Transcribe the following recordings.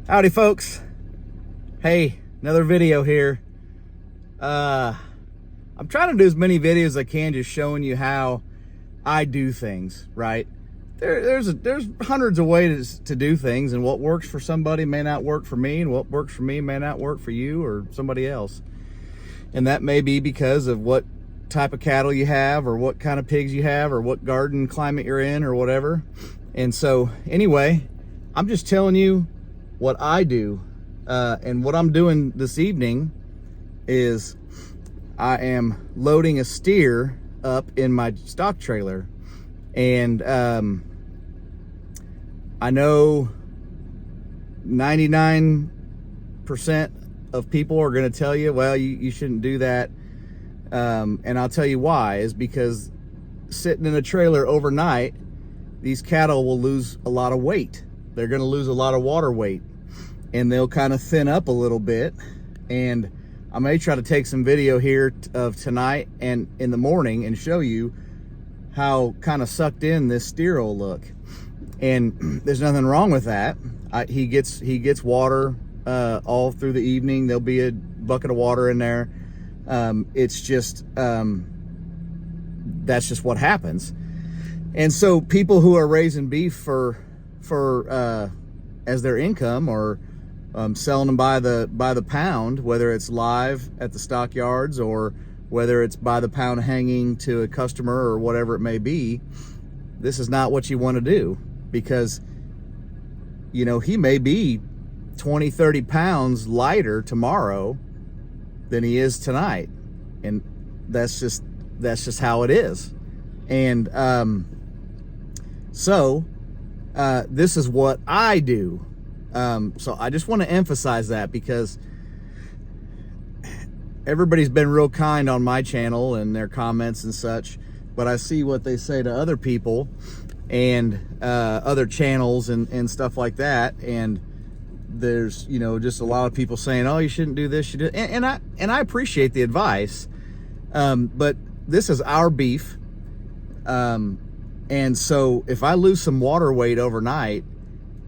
Howdy folks. Hey, another video here. I'm trying to do as many videos as I can, just showing you how I do things, right? There's hundreds of ways to do things, and what works for somebody may not work for me, and what works for me may not work for you or somebody else. And that may be because of what type of cattle you have, or what kind of pigs you have, or what garden climate you're in, or whatever. And so anyway, I'm just telling you what I do, and what I'm doing this evening is I am loading a steer up in my stock trailer. And I know 99% of people are going to tell you, well, you shouldn't do that, and I'll tell you why. Is because sitting in a trailer overnight, these cattle will lose a lot of weight. They're going to lose a lot of water weight, and they'll kind of thin up a little bit. And I may try to take some video here of tonight and in the morning and show you how kind of sucked in this steer will look. And there's nothing wrong with that. He gets water all through the evening. There'll be a bucket of water in there. It's just that's just what happens. And so people who are raising beef for as their income, or selling them by the pound, whether it's live at the stockyards or whether it's by the pound hanging to a customer or whatever it may be, this is not what you want to do. Because, you know, he may be 20-30 pounds lighter tomorrow than he is tonight, and that's just how it is. And so this is what I do. So I just want to emphasize that, because everybody's been real kind on my channel and their comments and such, but I see what they say to other people and other channels and stuff like that. And there's, you know, just a lot of people saying, oh, you shouldn't do this, you do, and I appreciate the advice, but this is our beef. And so if I lose some water weight overnight,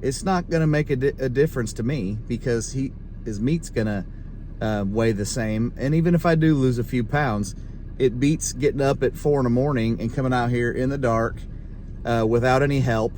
it's not going to make a difference to me, because his meat's going to weigh the same. And even if I do lose a few pounds, it beats getting up at 4 in the morning and coming out here in the dark without any help.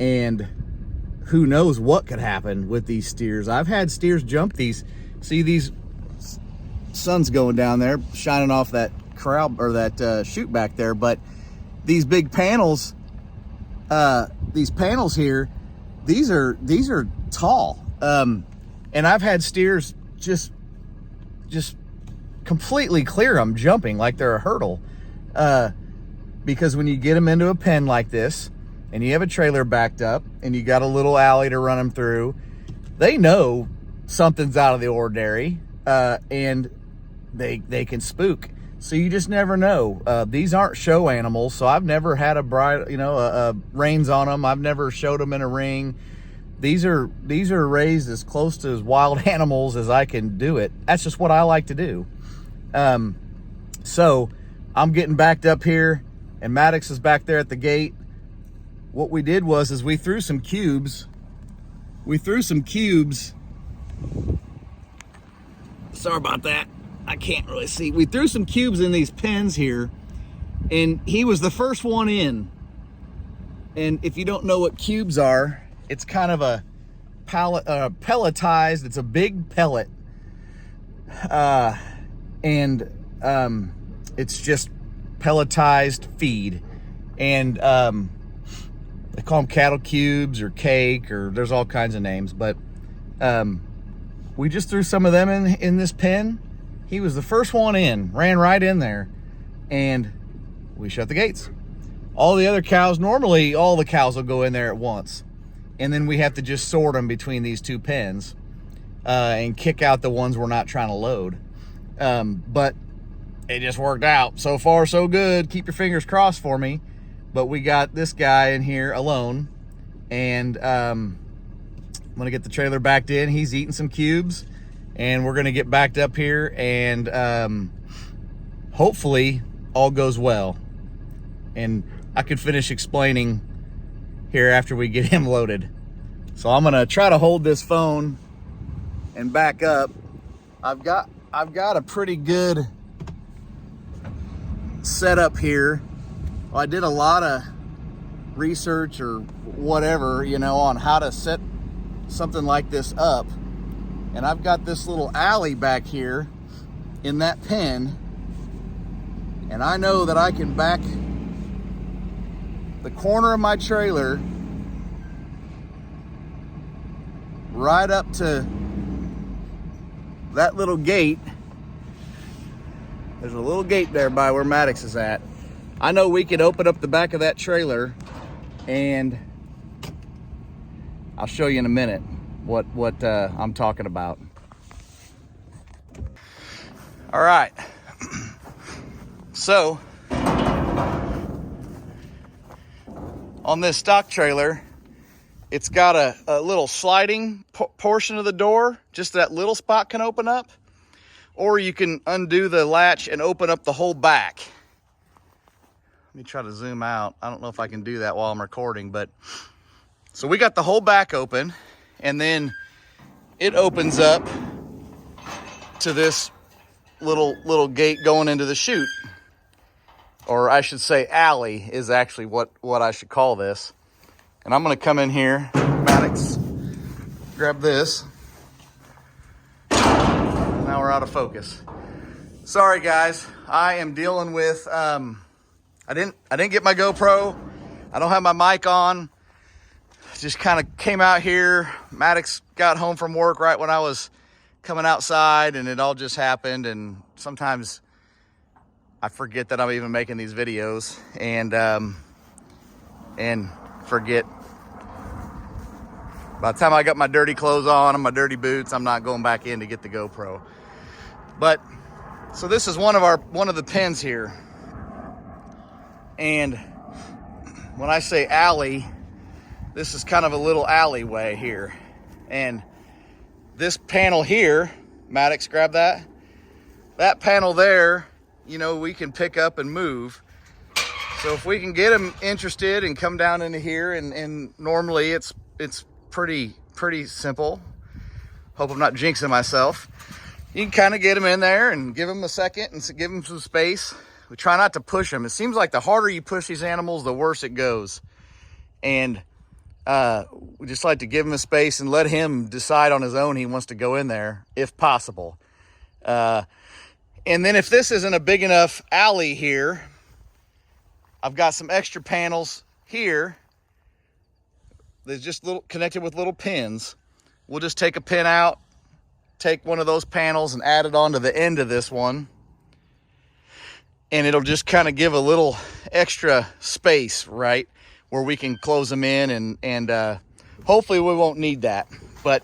And who knows what could happen with these steers. I've had steers jump these. See these sun's going down there, shining off that corral, or that chute back there. But these big panels, these panels here, these are tall. And I've had steers just completely clear them, jumping like they're a hurdle. Because when you get them into a pen like this, and you have a trailer backed up, and you got a little alley to run them through, they know something's out of the ordinary, and they can spook. So you just never know. These aren't show animals, so I've never had a reins on them. I've never showed them in a ring. These are raised as close to as wild animals as I can do it. That's just what I like to do. So I'm getting backed up here, and Maddox is back there at the gate. What we did was we threw some cubes. Sorry about that. I can't really see. We threw some cubes in these pens here, and he was the first one in. And if you don't know what cubes are, it's kind of a pelletized. It's a big pellet, and it's just pelletized feed. And they call them cattle cubes or cake, or there's all kinds of names. But we just threw some of them in this pen. He was the first one in, ran right in there, and we shut the gates. All the other cows, normally all the cows will go in there at once, and then we have to just sort them between these two pens and kick out the ones we're not trying to load. But it just worked out. So far, so good. Keep your fingers crossed for me. But we got this guy in here alone, and I'm gonna get the trailer backed in. He's eating some cubes, and we're gonna get backed up here, and hopefully all goes well. And I could finish explaining here after we get him loaded. So I'm gonna try to hold this phone and back up. I've got a pretty good setup here. Well, I did a lot of research or whatever, you know, on how to set something like this up. And I've got this little alley back here in that pen. And I know that I can back the corner of my trailer right up to that little gate. There's a little gate there by where Maddox is at. I know we could open up the back of that trailer, and I'll show you in a minute what I'm talking about. All right. So on this stock trailer, it's got a little sliding portion of the door. Just that little spot can open up. Or you can undo the latch and open up the whole back. Let me try to zoom out. I don't know if I can do that while I'm recording, but so we got the whole back open, and then it opens up to this little gate going into the chute. Or I should say alley is actually what I should call this. And I'm gonna come in here, Maddox, grab this. Now we're out of focus. Sorry guys, I am dealing with, I didn't get my GoPro. I don't have my mic on. Just kind of came out here. Maddox got home from work right when I was coming outside, and it all just happened. And sometimes I forget that I'm even making these videos, and forget. By the time I got my dirty clothes on and my dirty boots, I'm not going back in to get the GoPro. But so this is one of the pens here. And when I say alley, this is kind of a little alleyway here. And this panel here, Maddox, grab that. That panel there, you know, we can pick up and move. So if we can get them interested and come down into here, and normally it's pretty simple. Hope I'm not jinxing myself. You can kind of get them in there and give them a second and give them some space. We try not to push them. It seems like the harder you push these animals, the worse it goes. And we just like to give him a space and let him decide on his own he wants to go in there, if possible. And then if this isn't a big enough alley here, I've got some extra panels here. They're just connected with little pins. We'll just take a pin out, take one of those panels and add it onto the end of this one. And it'll just kind of give a little extra space, right, where we can close them in, and hopefully we won't need that. But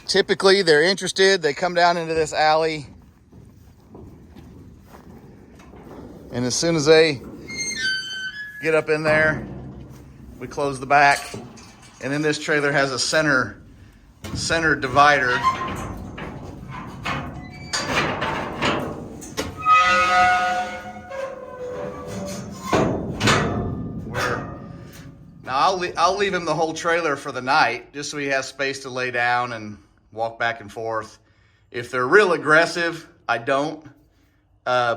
typically they're interested. They come down into this alley, and as soon as they get up in there, we close the back. And then this trailer has a center divider. Now I'll leave him the whole trailer for the night, just so he has space to lay down and walk back and forth. If they're real aggressive, I don't,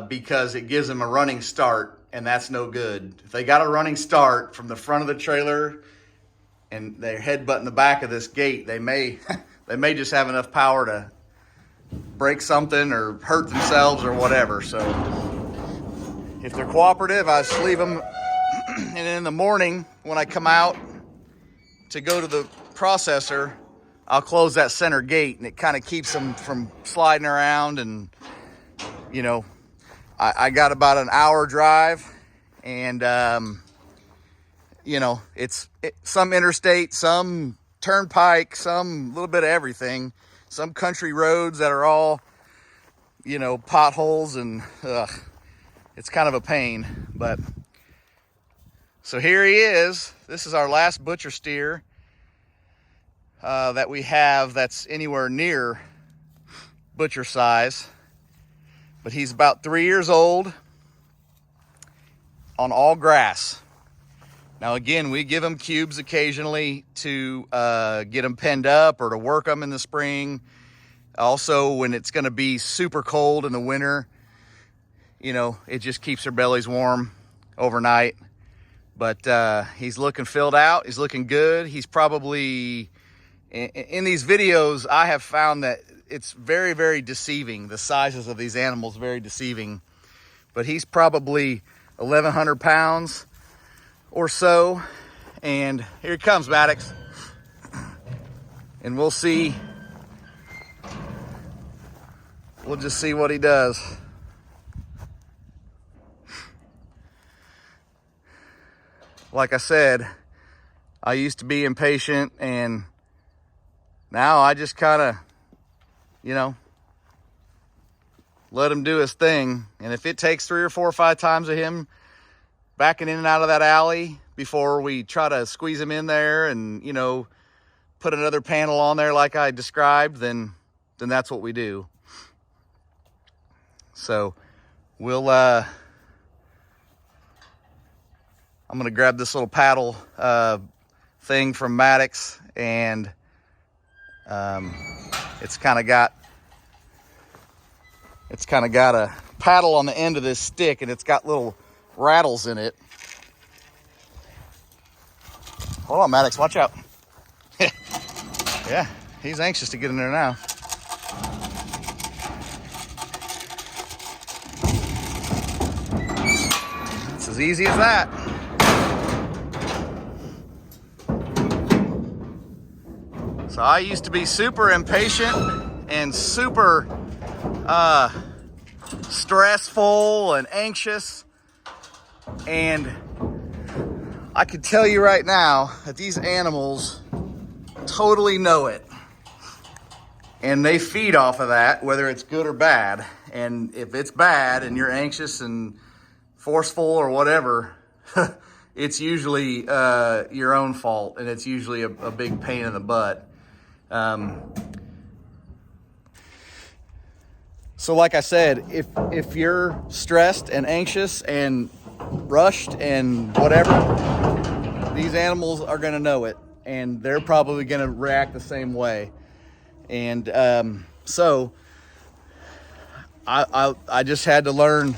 because it gives them a running start, and that's no good. If they got a running start from the front of the trailer and they headbutt in the back of this gate, they may just have enough power to break something or hurt themselves or whatever. So if they're cooperative, I just leave them. And in the morning, when I come out to go to the processor, I'll close that center gate, and it kind of keeps them from sliding around. And, you know, I got about an hour drive, and, you know, it's some interstate, some turnpike, some little bit of everything, some country roads that are all, you know, potholes, and it's kind of a pain. But so here he is. This is our last butcher steer that we have that's anywhere near butcher size. But he's about 3 years old on all grass. Now again, we give them cubes occasionally to get them penned up or to work them in the spring. Also, when it's going to be super cold in the winter, you know, it just keeps their bellies warm overnight. But he's looking filled out. He's looking good. He's probably, in these videos, I have found that it's very, very deceiving. The sizes of these animals, very deceiving. But he's probably 1,100 pounds or so. And here he comes, Maddox. And we'll see. We'll just see what he does. Like I said, I used to be impatient, and now I just kind of, you know, let him do his thing. And if it takes 3 or 4 or 5 times of him backing in and out of that alley before we try to squeeze him in there and, you know, put another panel on there like I described, then that's what we do. So we'll I'm gonna grab this little paddle thing from Maddox, and it's kind of got a paddle on the end of this stick, and it's got little rattles in it. Hold on, Maddox, watch out. Yeah, he's anxious to get in there now. It's as easy as that. So I used to be super impatient and super stressful and anxious, and I can tell you right now that these animals totally know it, and they feed off of that, whether it's good or bad. And if it's bad and you're anxious and forceful or whatever, it's usually your own fault, and it's usually a big pain in the butt. So like I said, if you're stressed and anxious and rushed and whatever, these animals are going to know it, and they're probably going to react the same way. And so I just had to learn.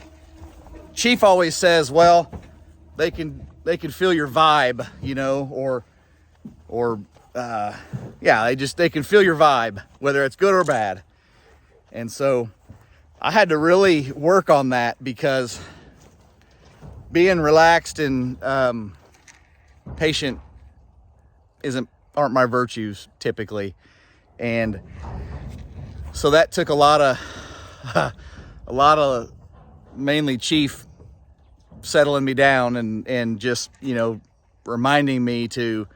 Chief always says, well, they can feel your vibe, you know, or yeah, they can feel your vibe, whether it's good or bad. And so I had to really work on that, because being relaxed and patient aren't my virtues typically. And so that took a lot of mainly Chief settling me down and just, you know, reminding me to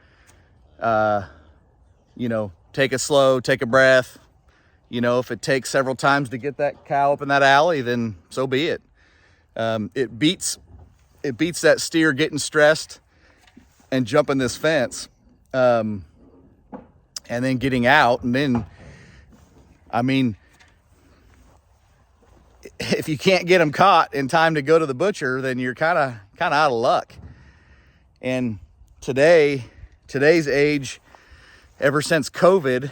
you know, take it slow, take a breath. You know, if it takes several times to get that cow up in that alley, then so be it. It beats that steer getting stressed and jumping this fence, and then getting out. And then, I mean, if you can't get them caught in time to go to the butcher, then you're kind of out of luck. And today's age, ever since COVID,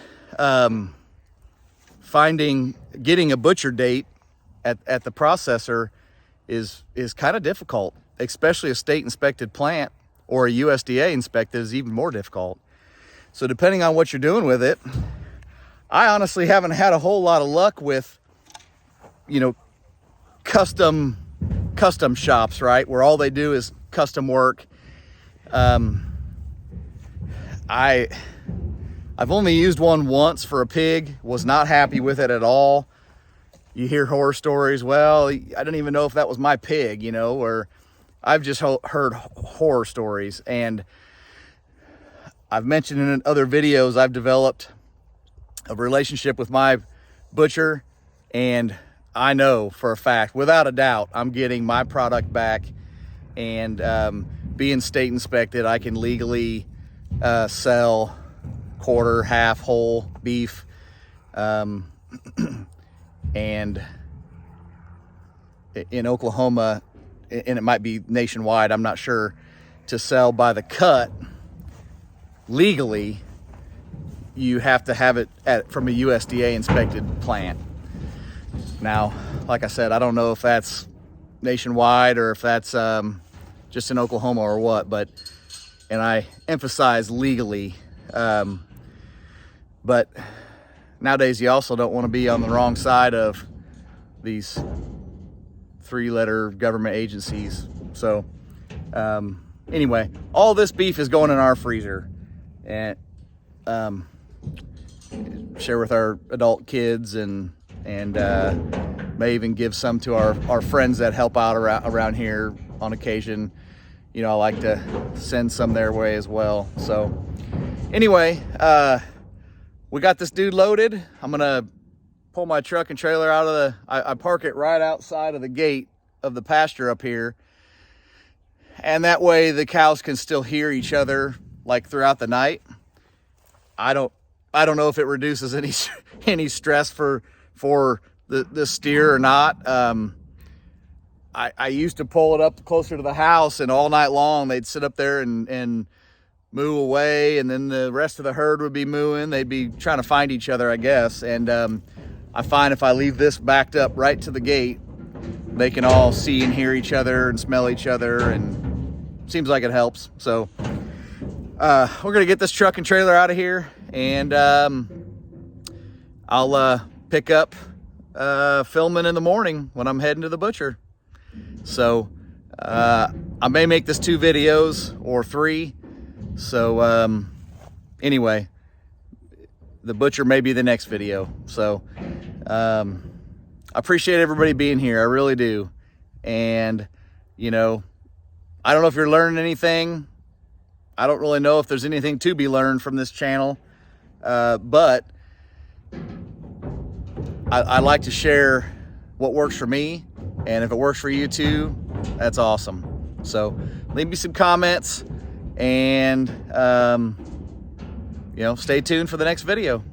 getting a butcher date at the processor is kind of difficult, especially a state inspected plant, or a USDA inspected is even more difficult. So depending on what you're doing with it, I honestly haven't had a whole lot of luck with, you know, custom shops, right, where all they do is custom work. I've only used one once for a pig, was not happy with it at all. You hear horror stories, well, I don't even know if that was my pig, you know, or I've just heard horror stories. And I've mentioned in other videos, I've developed a relationship with my butcher, and I know for a fact, without a doubt, I'm getting my product back. And being state inspected, I can legally sell quarter, half, whole beef, and in Oklahoma, and it might be nationwide, I'm not sure, to sell by the cut legally, you have to have it from a USDA inspected plant. Now, like I said, I don't know if that's nationwide or if that's just in Oklahoma or what, and I emphasize legally. But nowadays you also don't want to be on the wrong side of these 3-letter government agencies. So anyway, all this beef is going in our freezer, and share with our adult kids, and may even give some to our friends that help out around here on occasion. You know, I like to send some their way as well. So anyway, we got this dude loaded. I'm gonna pull my truck and trailer out of I park it right outside of the gate of the pasture up here, and that way the cows can still hear each other like throughout the night. I don't know if it reduces any stress for the steer or not. I used to pull it up closer to the house, and all night long they'd sit up there and moo away, and then the rest of the herd would be mooing. They'd be trying to find each other, I guess. And I find if I leave this backed up right to the gate, they can all see and hear each other and smell each other, and seems like it helps. So we're gonna get this truck and trailer out of here, and I'll pick up filming in the morning when I'm heading to the butcher. So I may make this 2 videos or 3. So anyway, the butcher may be the next video. So I appreciate everybody being here. I really do. And you know, I don't know if you're learning anything. I don't really know if there's anything to be learned from this channel, but I like to share what works for me, and if it works for you too, that's awesome. So leave me some comments, and you know, stay tuned for the next video.